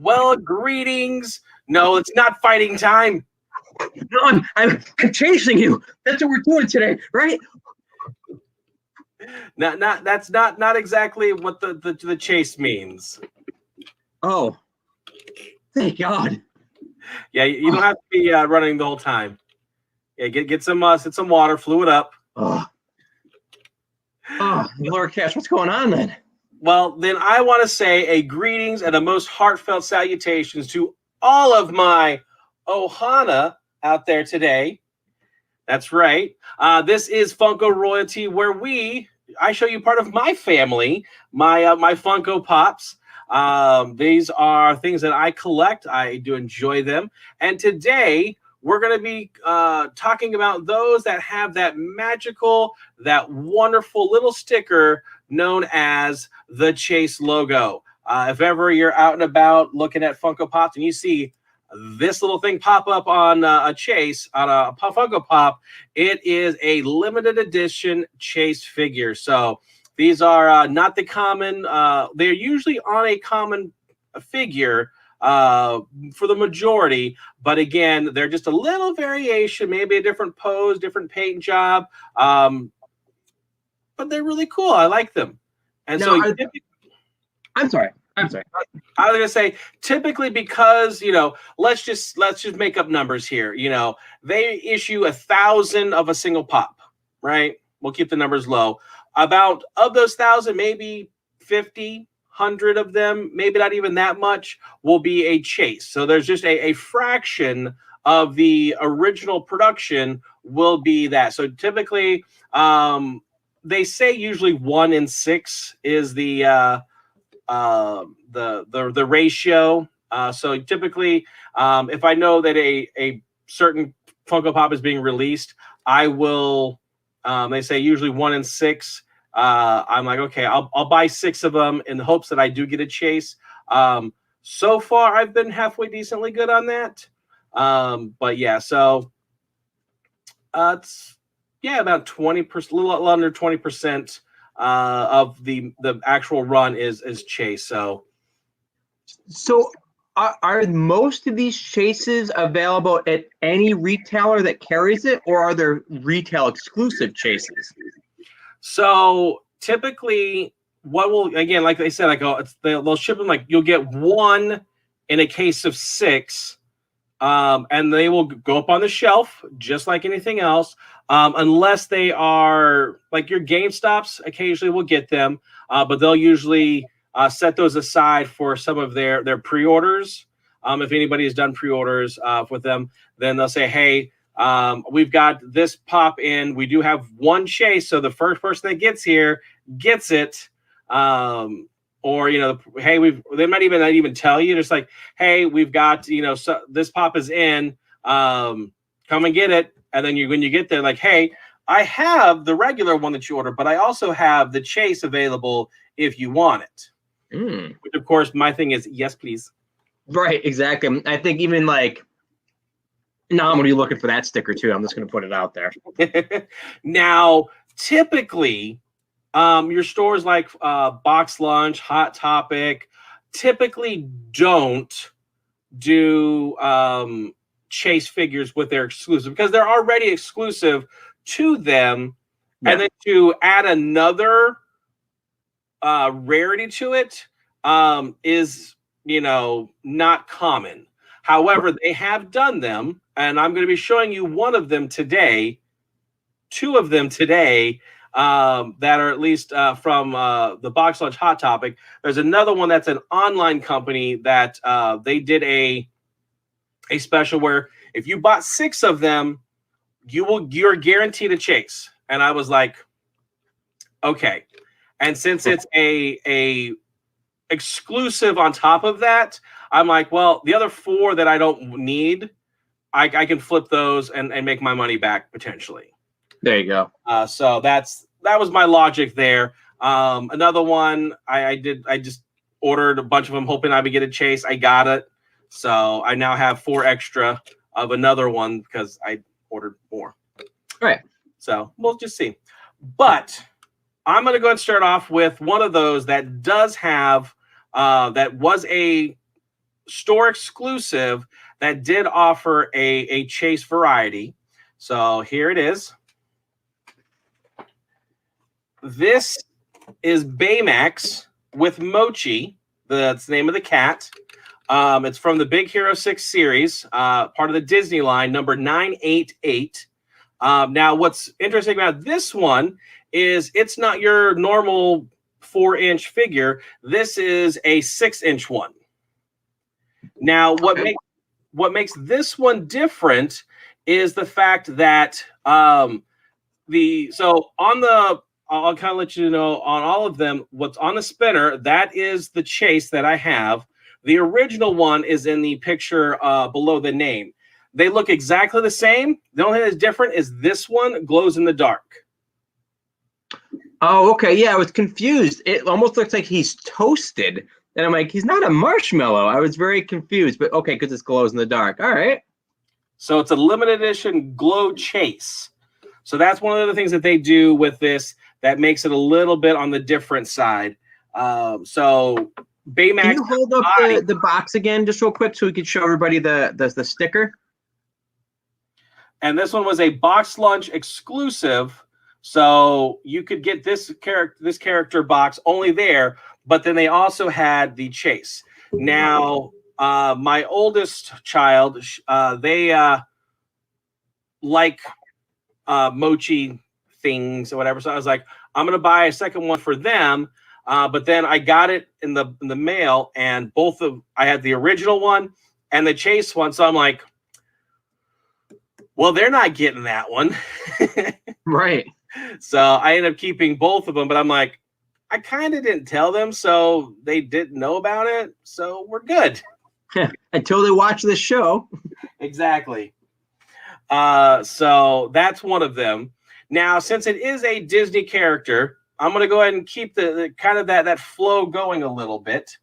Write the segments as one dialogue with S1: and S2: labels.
S1: Well, greetings. No, it's not fighting time.
S2: No, I'm chasing you. That's what we're doing today, right?
S1: That's not exactly what the chase means.
S2: Oh, thank God.
S1: Yeah, you don't have to be running the whole time. Yeah, get some water, fluid up.
S2: Oh, Lord Cash, what's going on then?
S1: Well, then I want to say a greetings and a most heartfelt salutations to all of my Ohana out there today. That's right. This is Funko Royalty, where I show you part of my family, my Funko Pops. These are things that I collect. I do enjoy them. And today we're going to be talking about those that have that magical, that wonderful little sticker known as the Chase logo. If ever you're out and about looking at Funko Pops and you see this little thing pop up on a Chase, on a Funko Pop, it is a limited edition Chase figure. So these are not the common, they're usually on a common figure for the majority, but again, they're just a little variation, maybe a different pose, different paint job, but they're really cool. I like them. And
S2: Now,
S1: so
S2: I'm sorry.
S1: I was gonna say, typically, because let's just make up numbers here. They issue 1,000 of a single pop, right? We'll keep the numbers low. About of those 1,000, maybe 50, 100 of them, maybe not even that much, will be a Chase. So there's just a fraction of the original production will be that. So typically, they say usually 1 in 6 is the ratio. So typically, if I know that a certain Funko Pop is being released, I will. They say usually 1 in 6. I'm like, okay, I'll buy 6 of them in the hopes that I do get a Chase. So far, I've been halfway decently good on that. But yeah, so it's about 20%, a little under 20%. Of the actual run is Chase. So
S2: are most of these Chases available at any retailer that carries it, or are there retail exclusive Chases?
S1: So typically, what will, again, like they said, they'll ship them, like you'll get 1 in a case of 6, and they will go up on the shelf just like anything else. Unless they are like your GameStops, occasionally will get them, but they'll usually set those aside for some of their pre-orders. If anybody has done pre-orders with them, then they'll say, hey, we've got this pop in. We do have 1 Chase, so the first person that gets here gets it. Or hey, they might even not even tell you. Just like, hey, we've got so this pop is in. Come and get it. And then when you get there, like, hey, I have the regular one that you ordered, but I also have the Chase available if you want it. Which, of course, my thing is, yes, please.
S2: Right, exactly. I think even like, now I'm going to be looking for that sticker too. I'm just going to put it out there.
S1: Now, typically, your stores like Box Lunch, Hot Topic, typically don't do Chase figures with their exclusive because they're already exclusive to them. Yeah. And then to add another rarity to it is not common. However, they have done them, and I'm going to be showing you one of them today, 2 of them today, that are at least from the Box Lunch Hot Topic. There's another one that's an online company that they did a special where if you bought 6 of them, you're guaranteed a Chase. And I was like, okay. And since it's a exclusive on top of that, I'm like, well, the other 4 that I don't need, I can flip those and make my money back potentially.
S2: There you go.
S1: So that was my logic there. Another one, I just ordered a bunch of them hoping I would get a Chase. I got it. So I now have 4 extra of another one because I ordered more.
S2: All right.
S1: So we'll just see. But I'm going to go and start off with one of those that does have, that was a store exclusive that did offer a Chase variety. So here it is. This is Baymax with Mochi. That's the name of the cat. It's from the Big Hero 6 series, part of the Disney line, number 988. Now, what's interesting about this one is it's not your normal 4-inch figure. This is a 6-inch one. Now, what makes this one different is the fact that I'll kind of let you know on all of them, what's on the spinner, that is the Chase that I have. The original one is in the picture below the name. They look exactly the same. The only thing that's different is this one glows in the dark.
S2: Oh, okay. Yeah, I was confused. It almost looks like he's toasted. And I'm like, he's not a marshmallow. I was very confused, but okay, because it glows in the dark. All right.
S1: So it's a limited edition glow Chase. So that's one of the things that they do with this that makes it a little bit on the different side. So Baymax.
S2: Can you hold up the box again just real quick so we could show everybody the sticker?
S1: And this one was a box lunch exclusive. So you could get this character box only there, but then they also had the Chase. Now, my oldest child, they like mochi things or whatever. So I was like, I'm gonna buy a second one for them. But then I got it in the mail, and I had the original one and the Chase one. So I'm like, well, they're not getting that one.
S2: Right.
S1: So I ended up keeping both of them, but I'm like, I kind of didn't tell them, so they didn't know about it. So we're good.
S2: Until they watch this show.
S1: Exactly. So that's one of them. Now, since it is a Disney character, I'm going to go ahead and keep the kind of that flow going a little bit.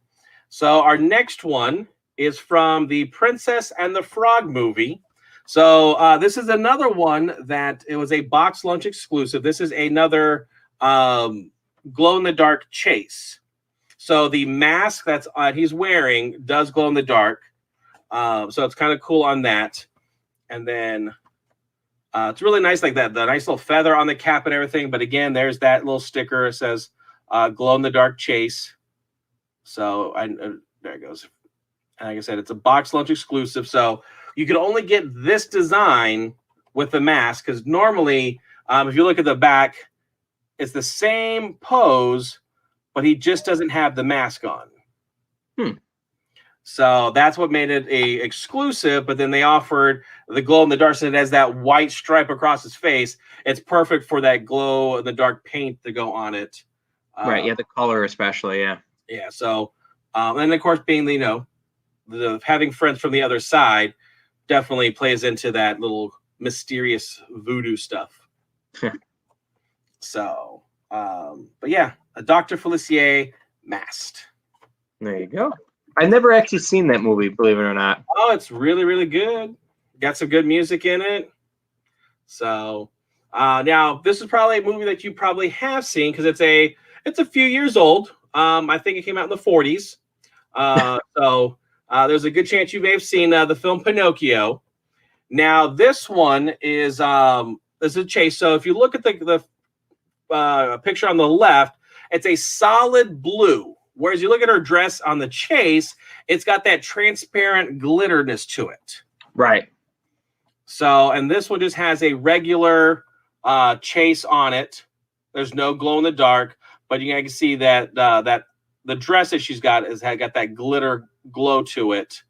S1: So our next one is from the Princess and the Frog movie. So this is another one that it was a box lunch exclusive. This is another glow-in-the-dark Chase. So the mask that's he's wearing does glow in the dark. So it's kind of cool on that. And then it's really nice like that. The nice little feather on the cap and everything. But again, there's that little sticker. It says glow-in-the-dark Chase. So there it goes. And like I said, it's a box lunch exclusive. So you can only get this design with the mask because normally, if you look at the back, it's the same pose, but he just doesn't have the mask on. So that's what made it a exclusive. But then they offered the glow in the dark, so it has that white stripe across his face. It's perfect for that glow in the dark paint to go on it.
S2: Right. Yeah, the color especially. Yeah.
S1: Yeah. So, and of course, being the having friends from the other side definitely plays into that little mysterious voodoo stuff. So, but yeah, a Dr. Felicia masked.
S2: There you go. I've never actually seen that movie, believe it or not.
S1: Oh, it's really, really good. Got some good music in it. So now this is probably a movie that you probably have seen because it's a few years old. I think it came out in the 40s. So there's a good chance you may have seen the film Pinocchio. Now this one is a Chase. So if you look at the picture on the left, it's a solid blue. Whereas you look at her dress on the Chase, it's got that transparent glitterness to it.
S2: Right.
S1: So, and this one just has a regular Chase on it. There's no glow in the dark, but you can see that that the dress that she's got got that glitter glow to it.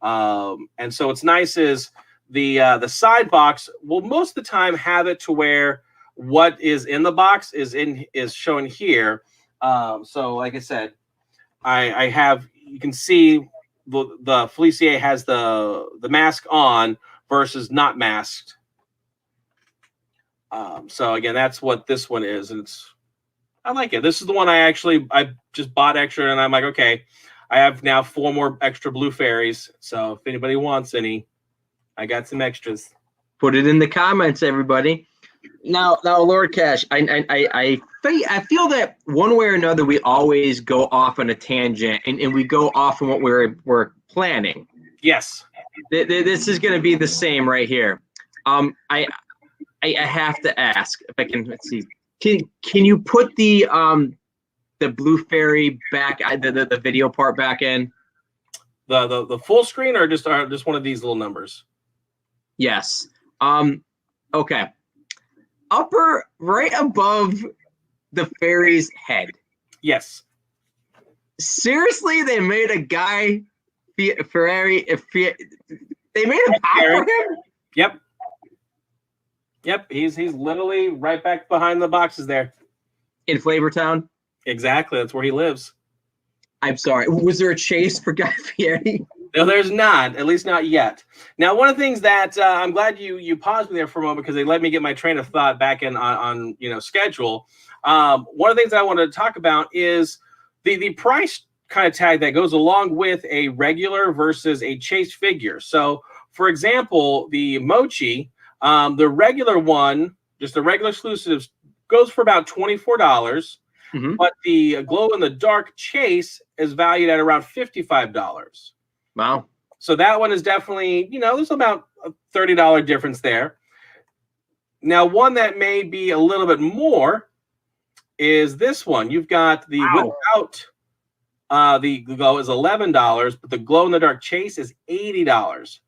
S1: And so what's nice is the side box will most of the time have it to where what is in the box is shown here. So like I said, I have, you can see the Felicia has the mask on versus not masked. So again, that's what this one is, and I like it. This is the one I just bought extra, and I'm like, okay, I have now 4 more extra blue fairies. So if anybody wants any, I got some extras.
S2: Put it in the comments, everybody. Now, Lord Cash, I I feel that one way or another we always go off on a tangent, and we go off on what we're planning.
S1: Yes.
S2: This is going to be the same right here. I have to ask if I can. Let's see. Can you put the blue fairy back, the video part back in?
S1: The full screen or just one of these little numbers?
S2: Yes. Okay. Upper right above the fairy's head.
S1: Yes.
S2: Seriously, they made a guy Ferrari. They made a pop for him.
S1: Yep. Yep. He's literally right back behind the boxes there
S2: In Flavortown.
S1: Exactly. That's where he lives.
S2: I'm sorry. Was there a chase for Guy Fieri?
S1: No, there's not. At least not yet. Now, one of the things that I'm glad you paused me there for a moment because they let me get my train of thought back in on schedule. One of the things that I wanted to talk about is the price kind of tag that goes along with a regular versus a chase figure. So, for example, the Mochi, the regular one, just the regular exclusives, goes for about $24.
S2: Mm-hmm.
S1: But the glow-in-the-dark chase is valued at around $55.
S2: Wow.
S1: So that one is definitely, there's about a $30 difference there. Now, one that may be a little bit more is this one. You've got the without the glow is $11, but the glow-in-the-dark chase is $80.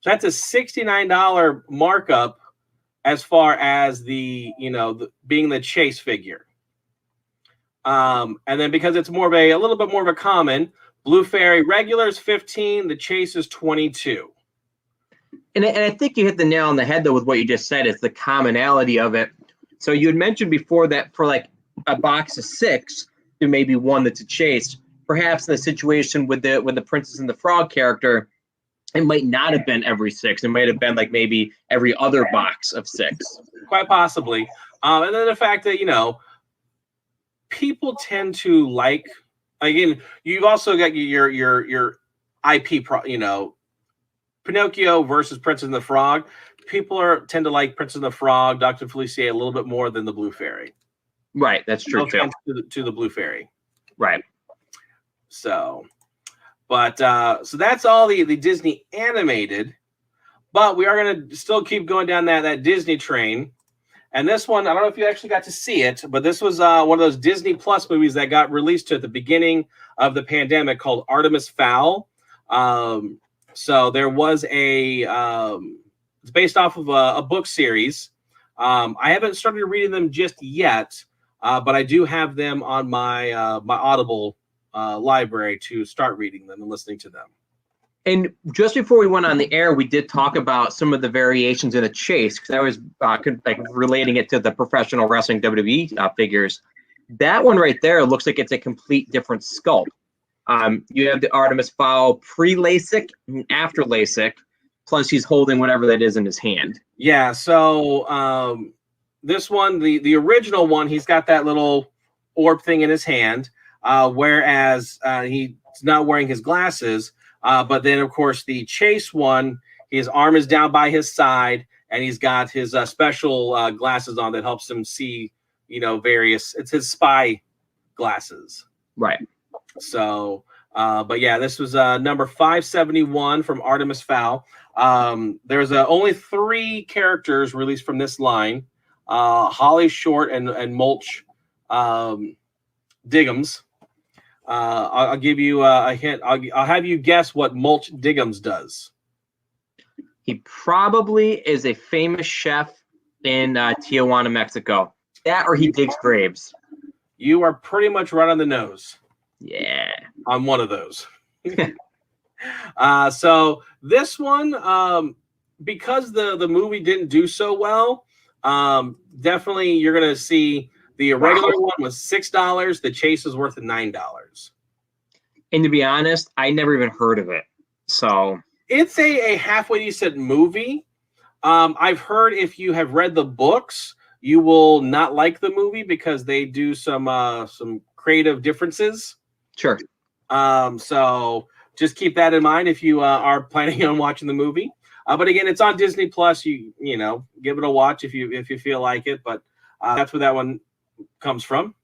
S1: So that's a $69 markup as far as the being the chase figure. And then because it's more of a little bit more of a common, Blue Fairy regular is $15, the chase is $22.
S2: And I think you hit the nail on the head though with what you just said. It's the commonality of it. So you had mentioned before that for like a box of 6, there may be one that's a chase. Perhaps in the situation with the Princess and the Frog character, it might not have been every 6. It might have been like maybe every other box of 6.
S1: Quite possibly. And then the fact that, people tend to like, again, you've also got your IP, Pinocchio versus Princess and the Frog. People tend to like Princess and the Frog, Dr. Felicia a little bit more than the Blue Fairy.
S2: Right, that's true too.
S1: To the Blue Fairy.
S2: Right.
S1: So, but so that's all the Disney animated, but we are going to still keep going down that Disney train. And this one, I don't know if you actually got to see it, but this was one of those Disney Plus movies that got released at the beginning of the pandemic called Artemis Fowl. So there was it's based off of a book series. I haven't started reading them just yet, but I do have them on my Audible library to start reading them and listening to them.
S2: And just before we went on the air, we did talk about some of the variations in the chase because I was relating it to the professional wrestling WWE figures. That one right there looks like it's a complete different sculpt. You have the Artemis Fowl pre-LASIK and after LASIK, plus he's holding whatever that is in his hand.
S1: Yeah, so this one, the original one, he's got that little orb thing in his hand, whereas he's not wearing his glasses. But then, of course, the chase one, his arm is down by his side, and he's got his special glasses on that helps him see, it's his spy glasses.
S2: Right.
S1: So, but yeah, this was number 571 from Artemis Fowl. There's only 3 characters released from this line, Holly Short and Mulch Diggums. I'll give you a hint. I'll have you guess what Mulch Diggums does.
S2: He probably is a famous chef in Tijuana, Mexico. That or he digs graves.
S1: You are pretty much right on the nose.
S2: Yeah.
S1: On one of those. So this one, because the movie didn't do so well, definitely you're going to see the regular one was $6. The chase is worth $9.
S2: And to be honest, I never even heard of it. So
S1: it's a halfway decent movie. I've heard if you have read the books, you will not like the movie because they do some creative differences.
S2: Sure.
S1: So just keep that in mind if you are planning on watching the movie. But again, it's on Disney Plus. You give it a watch if you feel like it. But that's where that one comes from.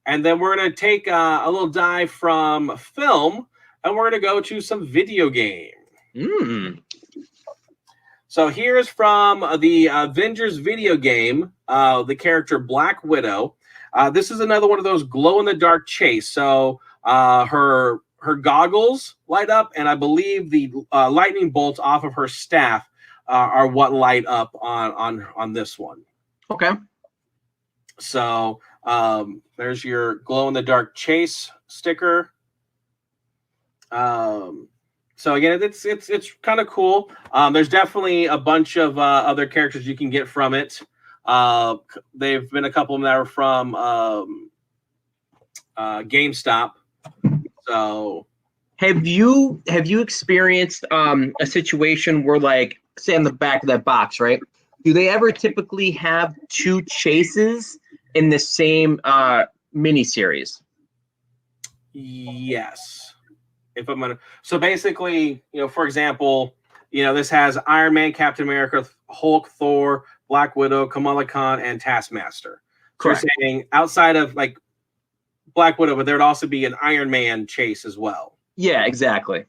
S1: And then we're going to take a little dive from film, and we're going to go to some video game. So here's from the Avengers video game, the character Black Widow. This is another one of those glow-in-the-dark chase. So her goggles light up, and I believe the lightning bolts off of her staff are what light up on this one.
S2: Okay.
S1: So there's your glow-in-the-dark chase sticker. So again, it's kind of cool. There's definitely a bunch of other characters you can get from it. They've been a couple of them that are from GameStop. So,
S2: have you experienced a situation where, like, say on the back of that box, right? Do they ever typically have two chases in the same miniseries?
S1: Yes. If I'm gonna, so basically, for example, this has Iron Man, Captain America, Hulk, Thor, Black Widow, Kamala Khan, and Taskmaster. So you're saying outside of like Black Widow, but there would also be an Iron Man chase as well.
S2: Yeah, exactly.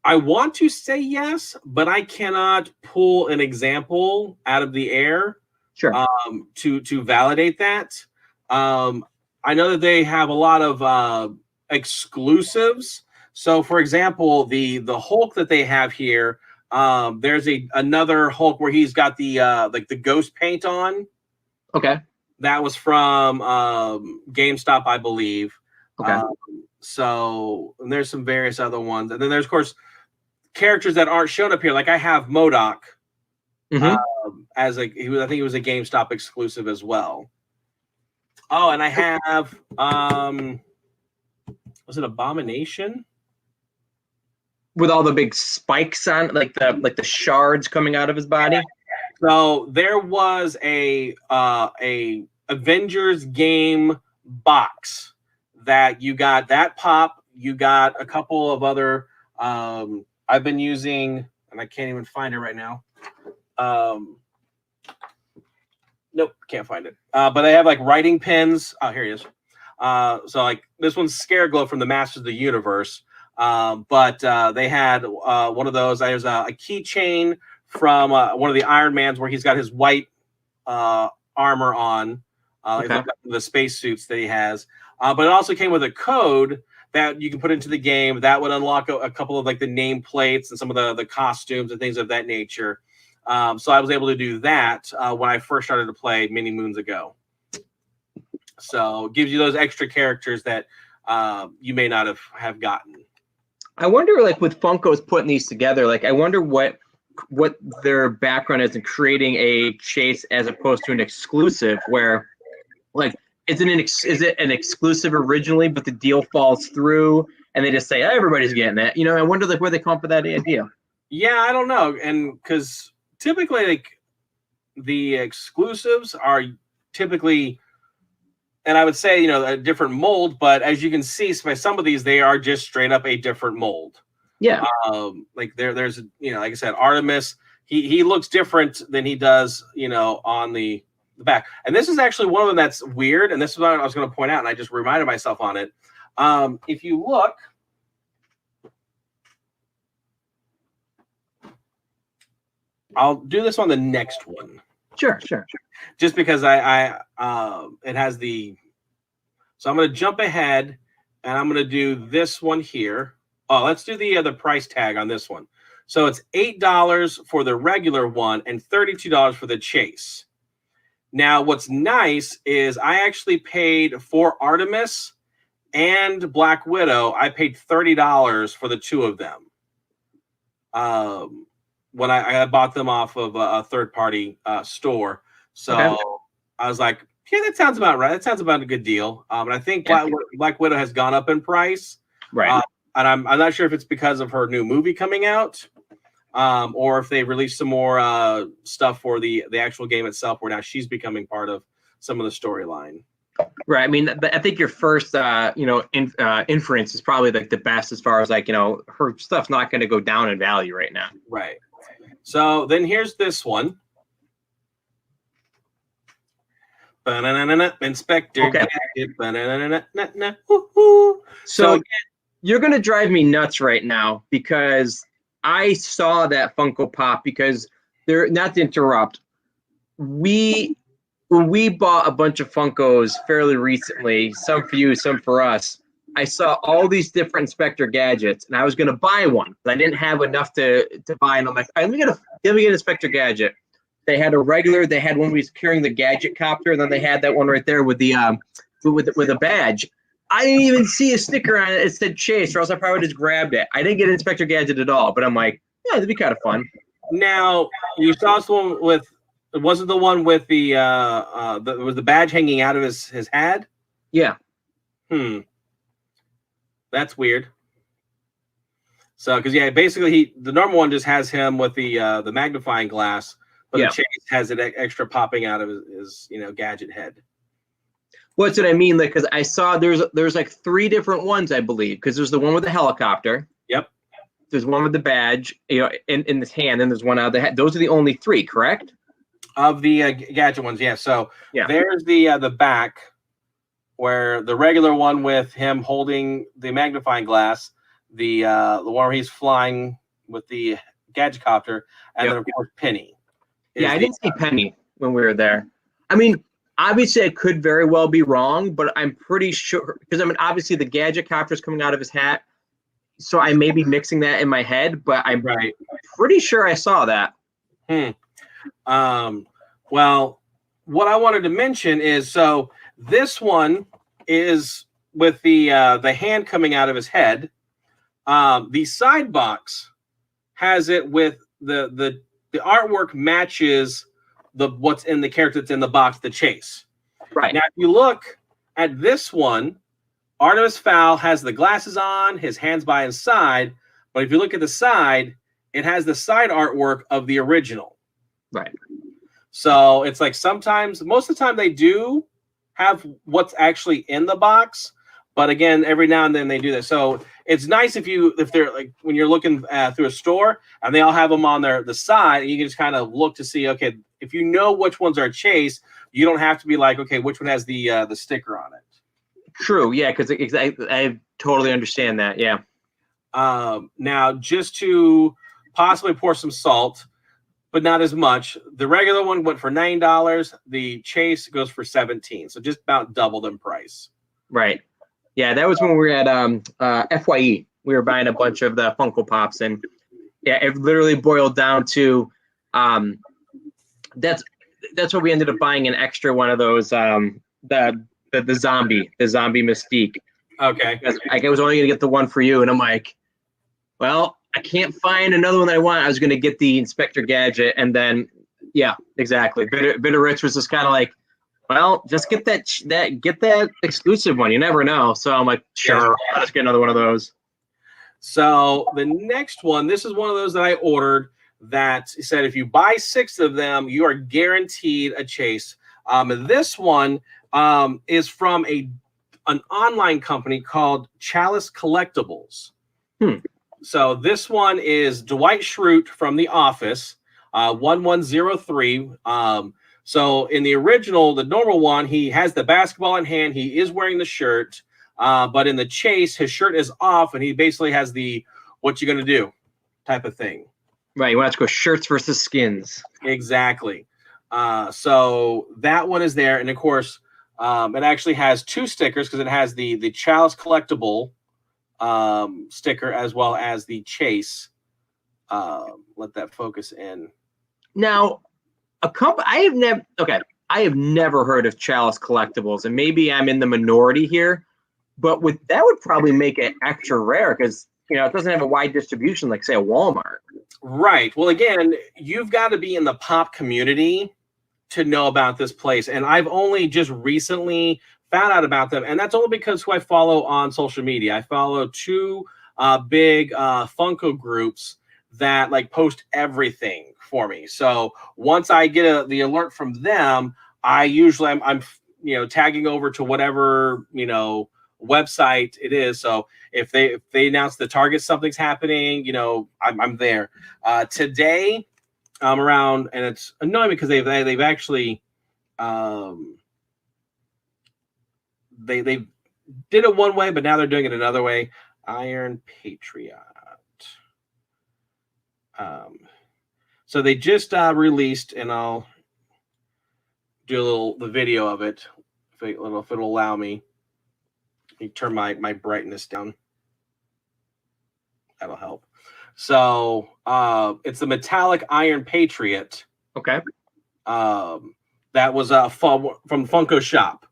S1: I want to say yes, but I cannot pull an example out of the air.
S2: Sure.
S1: To validate that. I know that they have a lot of exclusives. So, for example, the Hulk that they have here, there's another Hulk where he's got the like the ghost paint on.
S2: Okay.
S1: That was from GameStop, I believe.
S2: Okay.
S1: So and there's some various other ones, and then there's of course characters that aren't shown up here. Like I have MODOK as I think he was a GameStop exclusive as well. Oh, and I have was it Abomination?
S2: With all the big spikes on, like the shards coming out of his body.
S1: So there was a Avengers game box that you got that pop. You got a couple of other I've been using, and I can't even find it right now. Nope, can't find it. But I have like writing pens. Oh, here he is. So like this one's Scareglow from the Masters of the Universe. But they had one of those. There's a keychain from one of the Iron Mans where he's got his white armor on, the spacesuits that he has. But it also came with a code that you can put into the game that would unlock a couple of like the nameplates and some of the costumes and things of that nature. So I was able to do that when I first started to play many moons ago. So it gives you those extra characters that you may not have gotten.
S2: I wonder, like with Funko's putting these together, like I wonder what their background is in creating a chase as opposed to an exclusive. Where, like, is it an exclusive originally, but the deal falls through, and they just say everybody's getting it? I wonder like where they come up with that idea.
S1: Yeah, I don't know, and because typically, like the exclusives are typically. And I would say, a different mold, but as you can see by some of these, they are just straight up a different mold.
S2: Yeah.
S1: Like there's, like I said, Artemis, he looks different than he does, on the back. And this is actually one of them that's weird. And this is what I was going to point out. And I just reminded myself on it. If you look, I'll do this on the next one.
S2: Sure.
S1: Just because it has the, so I'm going to jump ahead and I'm going to do this one here. Oh, let's do the price tag on this one. So it's $8 for the regular one and $32 for the chase. Now, what's nice is I actually paid for Artemis and Black Widow. I paid $30 for the two of them. When I bought them off of a third-party store. So I was like, yeah, that sounds about right. That sounds about a good deal. And I think Black Widow has gone up in price.
S2: Right.
S1: And I'm not sure if it's because of her new movie coming out or if they released some more stuff for the actual game itself where now she's becoming part of some of the storyline.
S2: Right. I mean, I think your first, inference is probably like the best as far as like, her stuff's not going to go down in value right now.
S1: Right. So then here's this one. Inspector
S2: Okay.
S1: Gadget. Ba-na-na-na-na-na. Woo-hoo.
S2: So you're gonna drive me nuts right now because I saw that Funko Pop because they're not to interrupt. When we bought a bunch of Funkos fairly recently, some for you, some for us. I saw all these different Inspector Gadgets, and I was gonna buy one, but I didn't have enough to buy. And I'm like, all right, let me get Inspector Gadget. They had a regular. They had one who was carrying the Gadget Copter, and then they had that one right there with the with a badge. I didn't even see a sticker on it. It said Chase, or else I probably just grabbed it. I didn't get Inspector Gadget at all, but I'm like, yeah, that'd be kind of fun.
S1: Now you saw someone with. It wasn't the one with was the badge hanging out of his hat.
S2: Yeah.
S1: That's weird. So, because basically the normal one just has him with the magnifying glass, but the Chase has it extra popping out of his gadget head.
S2: What's what I mean? Like, because I saw there's like 3 different ones, I believe. Because there's the one with the helicopter.
S1: Yep.
S2: There's one with the badge, in his hand, and there's one out of the head. Those are the only 3, correct?
S1: Of the gadget ones, yeah. So there's the back, where the regular one with him holding the magnifying glass, the one where he's flying with the gadget copter, and then of course Penny.
S2: Yeah, I didn't see Penny when we were there. I mean, obviously I could very well be wrong, but I'm pretty sure, because I mean, obviously the gadget copter is coming out of his hat, so I may be mixing that in my head, but I'm pretty sure I saw that.
S1: Well, what I wanted to mention is, so this one is with the hand coming out of his head. The side box has it with the artwork matches what's in the character that's in the box, the Chase.
S2: Right.
S1: Now, if you look at this one, Artemis Fowl has the glasses on, his hands by his side, but if you look at the side, it has the side artwork of the original.
S2: Right.
S1: So it's like sometimes, most of the time, they do have what's actually in the box, but again, every now and then they do that. So it's nice if they're like when you're looking through a store and they all have them on the side, and you can just kind of look to see, okay, if you know which ones are Chase, you don't have to be like, okay, which one has the sticker on it.
S2: True, yeah, because I totally understand that. Yeah.
S1: Now, just to possibly pour some salt, but not as much. The regular one went for $9. The Chase goes for $17, so just about doubled in price.
S2: Right. Yeah, that was when we were at FYE. We were buying a bunch of the Funko Pops, and yeah, it literally boiled down to that's what we ended up buying, an extra one of those the zombie Mystique.
S1: Okay.
S2: I was only gonna get the one for you, and I'm like, well, I can't find another one that I want. I was gonna get the Inspector Gadget, and then yeah, exactly. Bitter Rich was just kind of like, well, just get that exclusive one. You never know. So I'm like, sure, I'll just get another one of those.
S1: So the next one, this is one of those that I ordered that said if you buy 6 of them, you are guaranteed a Chase. This one is from an online company called Chalice Collectibles. So this one is Dwight Schrute from The Office, 1103. So in the original, the normal one, he has the basketball in hand. He is wearing the shirt. But in the Chase, his shirt is off, and he basically has the "what you gonna do" type of thing.
S2: Right, you want to go shirts versus skins.
S1: Exactly. So that one is there, and of course, it actually has 2 stickers because it has the Chalice Collectible sticker as well as the Chase. Let that focus in.
S2: Now, I have never heard of Chalice Collectibles, and maybe I'm in the minority here. But that would probably make it extra rare because, it doesn't have a wide distribution like, say, a Walmart.
S1: Right. Well, again, you've got to be in the pop community to know about this place. And I've only just recently found out about them. And that's only because who I follow on social media. I follow 2 big Funko groups that like post everything for me. So once I get the alert from them, I usually I'm tagging over to whatever, website it is. So if they announce the Target something's happening, I'm there. Today I'm around, and it's annoying because they've actually they did it one way, but now they're doing it another way. Iron Patriot. So they just released, and I'll do the video of it if it'll allow me. Let me turn my brightness down. That'll help. So it's the metallic Iron Patriot.
S2: Okay.
S1: That was from Funko Shop.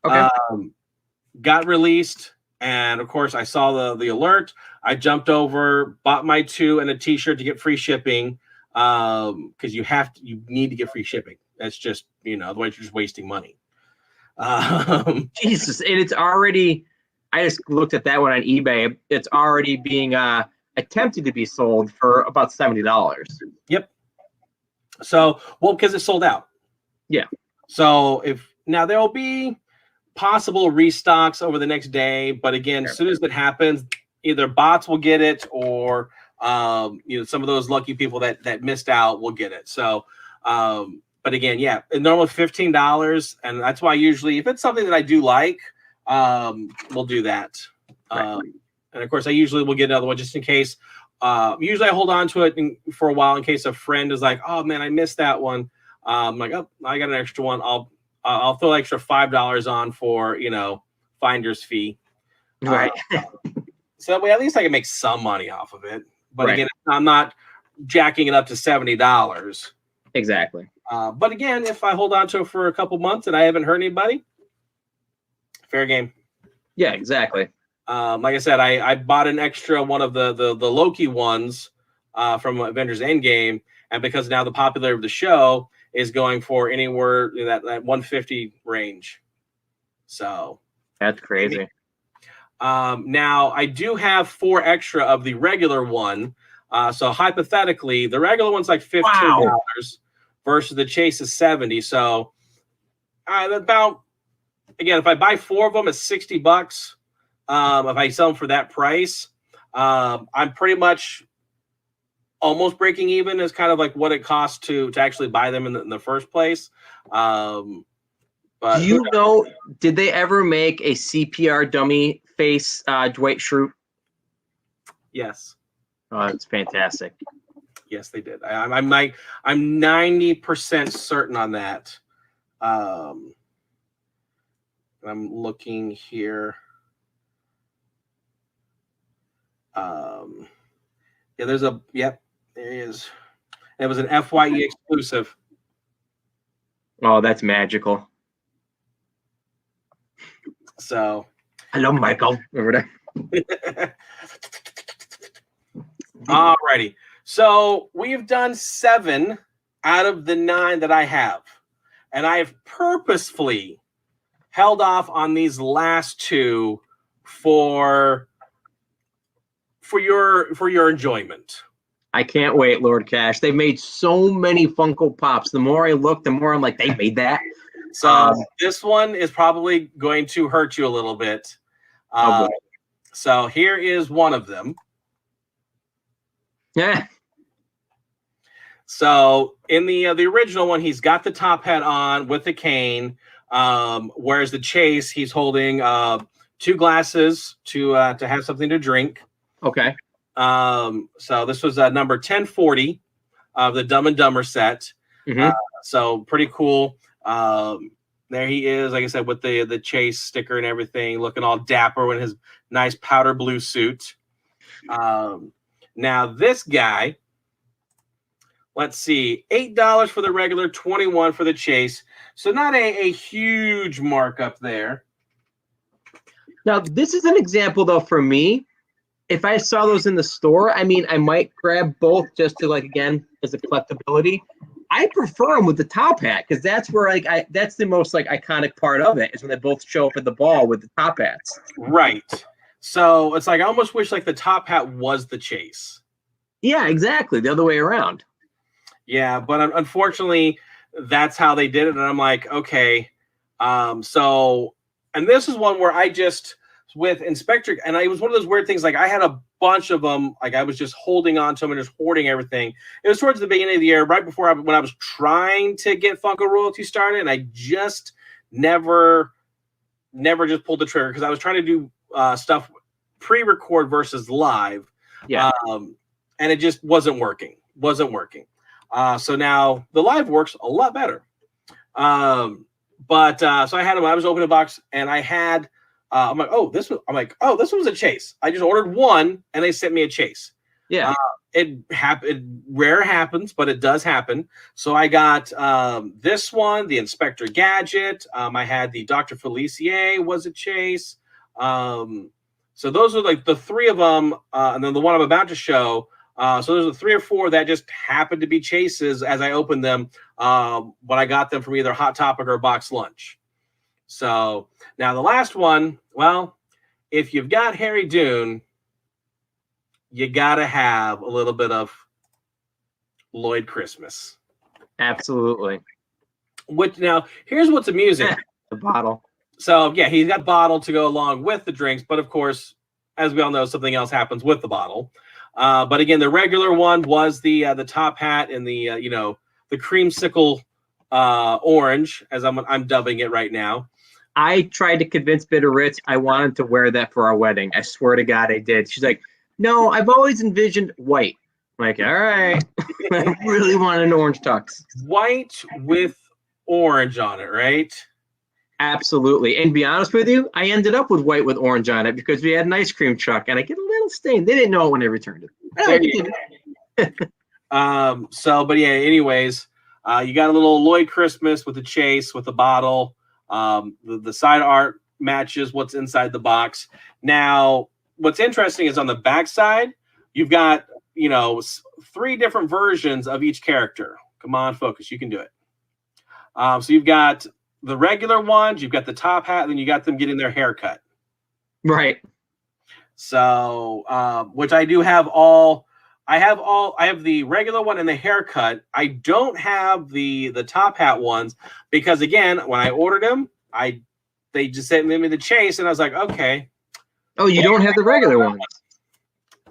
S2: Okay.
S1: Got released, and of course I saw the alert. I jumped over, bought my 2 and a t-shirt to get free shipping. Because you need to get free shipping. That's just, otherwise you're just wasting money.
S2: Jesus, and it's already. I just looked at that one on eBay. It's already being attempted to be sold for about $70.
S1: Yep. So, because it's sold out.
S2: Yeah.
S1: So now there will be possible restocks over the next day, but again, as soon as it happens, either bots will get it or some of those lucky people that missed out will get it. So, but again, yeah, normally $15, and that's why usually if it's something that I do like, we'll do that.
S2: Right.
S1: And of course, I usually will get another one just in case. Usually I hold on to it for a while in case a friend is like, "Oh man, I missed that one." I'm like, "Oh, I got an extra one. I'll throw extra $5 on for finder's fee."
S2: Right.
S1: So that way, at least I can make some money off of it. But
S2: Right.
S1: again, I'm not jacking it up to $70.
S2: Exactly.
S1: But again, if I hold on to it for a couple months and I haven't hurt anybody, fair game.
S2: Yeah, exactly.
S1: Like I said, I bought an extra one of the Loki ones from Avengers Endgame, and because now the popularity of the show is going for anywhere in that 150 range. So
S2: that's crazy.
S1: Now I do have 4 extra of the regular one. So hypothetically, the regular one's like $15 versus the Chase is $70. So about, again, if I buy 4 of them, it's $60. If I sell them for that price, I'm pretty much almost breaking even is kind of like what it costs to actually buy them in the first place. But
S2: do you know, did they ever make a CPR dummy face Dwight Schrute?
S1: Yes.
S2: Oh, that's fantastic.
S1: Yes, they did. I'm 90% certain on that. I'm looking here. Yeah, there he is. It was an FYE exclusive.
S2: Oh, that's magical.
S1: So,
S2: hello, Michael. Over there.
S1: Alrighty. So we've done 7 out of the 9 that I have, and I have purposefully held off on these last 2 for your enjoyment.
S2: I can't wait, Lord Cash. They've made so many Funko Pops. The more I look, the more I'm like, they made that.
S1: So this one is probably going to hurt you a little bit. So here is one of them.
S2: Yeah.
S1: So in the original one, he's got the top hat on with the cane, whereas the Chase, he's holding 2 glasses to have something to drink.
S2: Okay.
S1: So this was number 1040 of the Dumb and Dumber set.
S2: Mm-hmm.
S1: So pretty cool. There he is, like I said, with the Chase sticker and everything, looking all dapper in his nice powder blue suit. Now this guy, let's see, $8 for the regular, $21 for the Chase. So not a huge markup there.
S2: Now this is an example though for me. If I saw those in the store, I mean, I might grab both just to again, as a collectability. I prefer them with the top hat because that's where that's the most iconic part of it is when they both show up at the ball with the top hats.
S1: Right. So it's I almost wish the top hat was the Chase.
S2: Yeah, exactly. The other way around.
S1: Yeah, but unfortunately, that's how they did it. And I'm like, okay. So, and this is one where I just, with Inspector, and it was one of those weird things, I had a bunch of them, I was just holding on to them and just hoarding everything. It was towards the beginning of the year, right before when I was trying to get Funko Royalty started, and I just never never just pulled the trigger because I was trying to do stuff pre-record versus live.
S2: Yeah.
S1: And it just wasn't working. So now the live works a lot better. So I had them. I was opening a box, and I had. I'm like, oh, this was a Chase. I just ordered one, and they sent me a Chase.
S2: Yeah.
S1: It rare happens, but it does happen. So I got this one, the Inspector Gadget. I had the Dr. Felicier was a Chase. So those are like the three of them, and then the one I'm about to show. So there's the 3 or 4 that just happened to be Chases as I opened them when I got them from either Hot Topic or Box Lunch. So now the last one, well, if you've got Harry Dune, you got to have a little bit of Lloyd Christmas.
S2: Absolutely.
S1: Which now, here's what's amusing.
S2: The bottle.
S1: So, yeah, he's got bottle to go along with the drinks. But, of course, as we all know, something else happens with the bottle. But, again, the regular one was the top hat and the creamsicle orange, as I'm dubbing it right now.
S2: I tried to convince Bitter Ritz I wanted to wear that for our wedding. I swear to God I did. She's like, no, I've always envisioned white. I'm like, all right. I really want an orange tux.
S1: White with orange on it, right?
S2: Absolutely. And to be honest with you, I ended up with white with orange on it because we had an ice cream truck and I get a little stain. They didn't know it when they returned it.
S1: But yeah, anyways, you got a little Lloyd Christmas with the Chase, with the bottle. The side art matches what's inside the box. Now, what's interesting is on the back side, you've got, 3 different versions of each character. Come on, focus. You can do it. So you've got the regular ones, you've got the top hat, and then you got them getting their hair cut.
S2: Right.
S1: So, which I do have all. I have the regular one and the haircut. I don't have the top hat ones because, again, when I ordered them, they just sent me the Chase, and I was like, okay.
S2: Oh, you don't have the regular ones.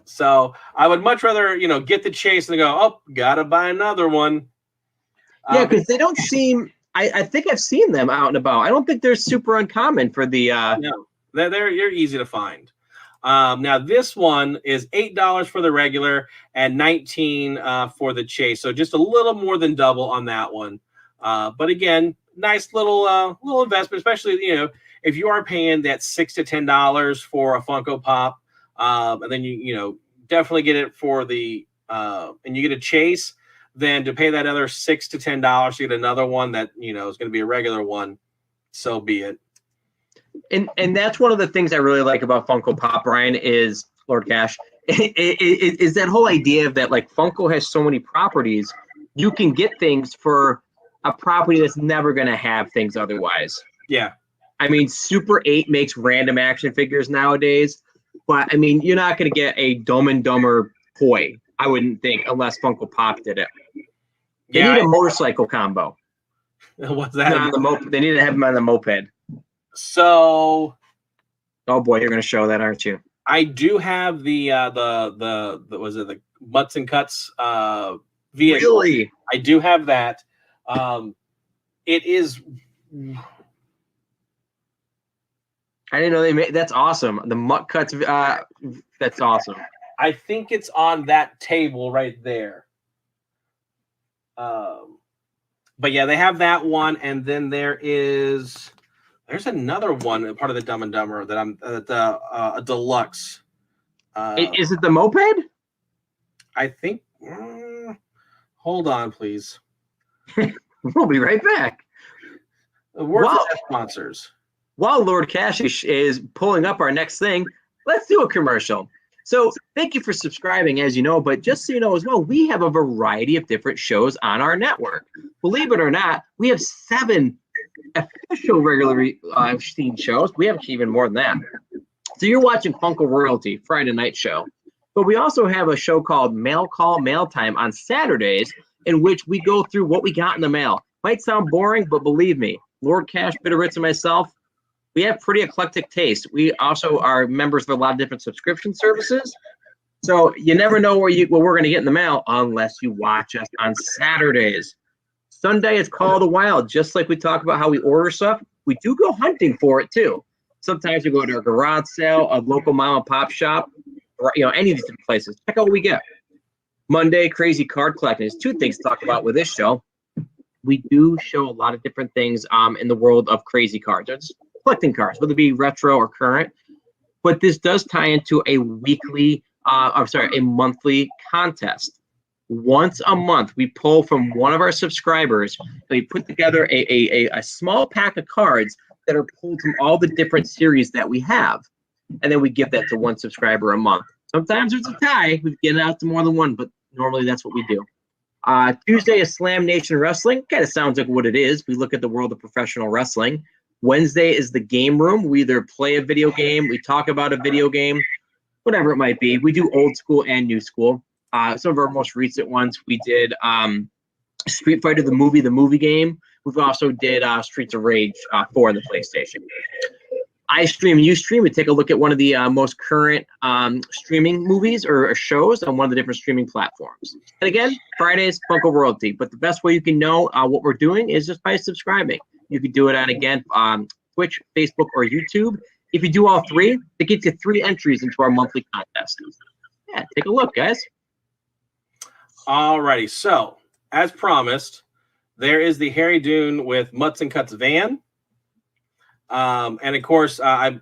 S1: So I would much rather, get the Chase and go, oh, gotta buy another one.
S2: Yeah, because they don't seem. I think I've seen them out and about. I don't think they're super uncommon for the.
S1: No, they're easy to find. Now this one is $8 for the regular and $19 for the Chase, so just a little more than double on that one. But again, nice little investment, especially if you are paying that $6 to $10 for a Funko Pop, and then you definitely get it for the and you get a Chase. Then to pay that other $6 to $10 to get another one that is going to be a regular one, so be it.
S2: And that's one of the things I really like about Funko Pop, Brian, is Lord Cash, is that whole idea of that, like, Funko has so many properties, you can get things for a property that's never going to have things otherwise.
S1: Yeah.
S2: I mean, Super 8 makes random action figures nowadays, but, I mean, you're not going to get a Dumb and Dumber toy, I wouldn't think, unless Funko Pop did it. They need a motorcycle combo.
S1: What's that?
S2: They need to have them on the moped.
S1: So,
S2: oh boy, you're going to show that, aren't you?
S1: I do have the was it the Mutts and Cuts vehicle?
S2: Really?
S1: I do have that. It is.
S2: I didn't know they made. That's awesome. The Mutt Cuts. That's awesome.
S1: I think it's on that table right there. But yeah, they have that one, and then there's another one, part of the Dumb and Dumber that I'm a deluxe.
S2: Is it the moped?
S1: I think. Hold on, please.
S2: We'll be right back.
S1: Word for sponsors.
S2: While Lord Cash is pulling up our next thing, let's do a commercial. So thank you for subscribing, as you know, but just so you know as well, we have a variety of different shows on our network. Believe it or not, we have 7 official regularly seen shows. We have even more than that. So you're watching Funko Royalty, Friday night show. But we also have a show called Mail Call Mail Time on Saturdays, in which we go through what we got in the mail. Might sound boring, but believe me, Lord Cash, Bitter Ritz, and myself, we have pretty eclectic taste. We also are members of a lot of different subscription services. So you never know what we're going to get in the mail unless you watch us on Saturdays. Sunday is Call of the Wild. Just like we talk about how we order stuff, we do go hunting for it too. Sometimes we go to a garage sale, a local mom and pop shop, or any of these different places. Check out what we get. Monday, crazy card collecting. There's two things to talk about with this show. We do show a lot of different things in the world of crazy cards. It's collecting cards, whether it be retro or current. But this does tie into a monthly contest. Once a month, we pull from one of our subscribers, and we put together a small pack of cards that are pulled from all the different series that we have. And then we give that to one subscriber a month. Sometimes there's a tie. We get it out to more than one, but normally that's what we do. Tuesday is Slam Nation Wrestling. Kind of sounds like what it is. We look at the world of professional wrestling. Wednesday is the Game Room. We either play a video game, we talk about a video game, whatever it might be. We do old school and new school. Some of our most recent ones, we did Street Fighter, the movie game. We've also did Streets of Rage 4 on the PlayStation. I stream, you stream. We take a look at one of the most current streaming movies or shows on one of the different streaming platforms. And again, Fridays, Funko Royalty. But the best way you can know what we're doing is just by subscribing. You can do it on, again, Twitch, Facebook, or YouTube. If you do all three, it gets you 3 entries into our monthly contest. Yeah, take a look, guys.
S1: Alrighty, so as promised, there is the Harry Dune with Mutts and Cuts van. And of course, I'm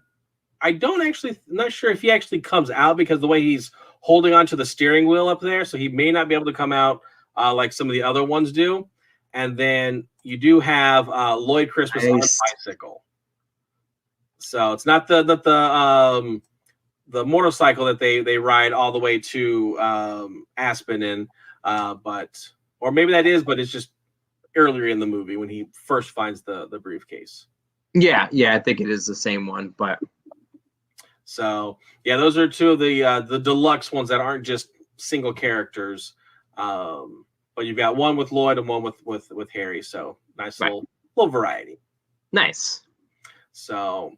S1: not sure if he actually comes out because the way he's holding onto the steering wheel up there, so he may not be able to come out like some of the other ones do. And then you do have Lloyd Christmas on a bicycle. So it's not the motorcycle that they ride all the way to Aspen in, or maybe that is, but it's just earlier in the movie when he first finds the briefcase.
S2: Yeah, I think it is the same one, but
S1: so yeah, those are two of the deluxe ones that aren't just single characters. But you've got one with Lloyd and one with Harry, so nice little variety.
S2: Nice.
S1: So,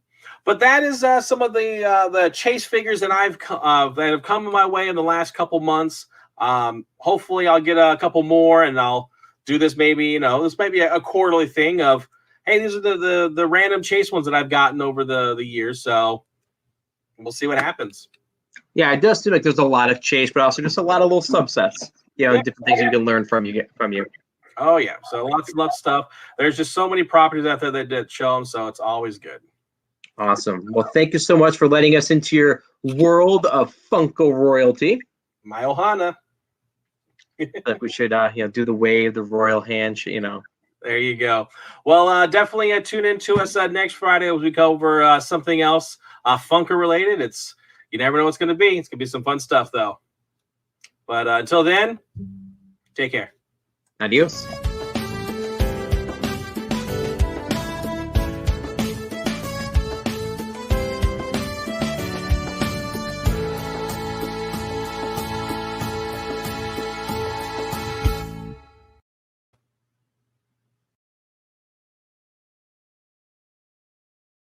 S1: but that is some of the Chase figures that that have come my way in the last couple months. Hopefully, I'll get a couple more, and I'll do this. Maybe this might be a quarterly thing of, hey, these are the random Chase ones that I've gotten over the years. So we'll see what happens.
S2: Yeah, it does seem like there's a lot of Chase, but also just a lot of little subsets. Different things you can learn from you.
S1: Oh yeah, so lots of stuff. There's just so many properties out there that show them, so it's always good.
S2: Awesome. Well, thank you so much for letting us into your world of Funko royalty.
S1: My Ohana.
S2: Like we should, do the wave, the royal hand.
S1: There you go. Well, definitely tune in to us next Friday as we go over something else Funko related. You never know what's going to be. It's going to be some fun stuff, though. But until then, take care.
S2: Adios.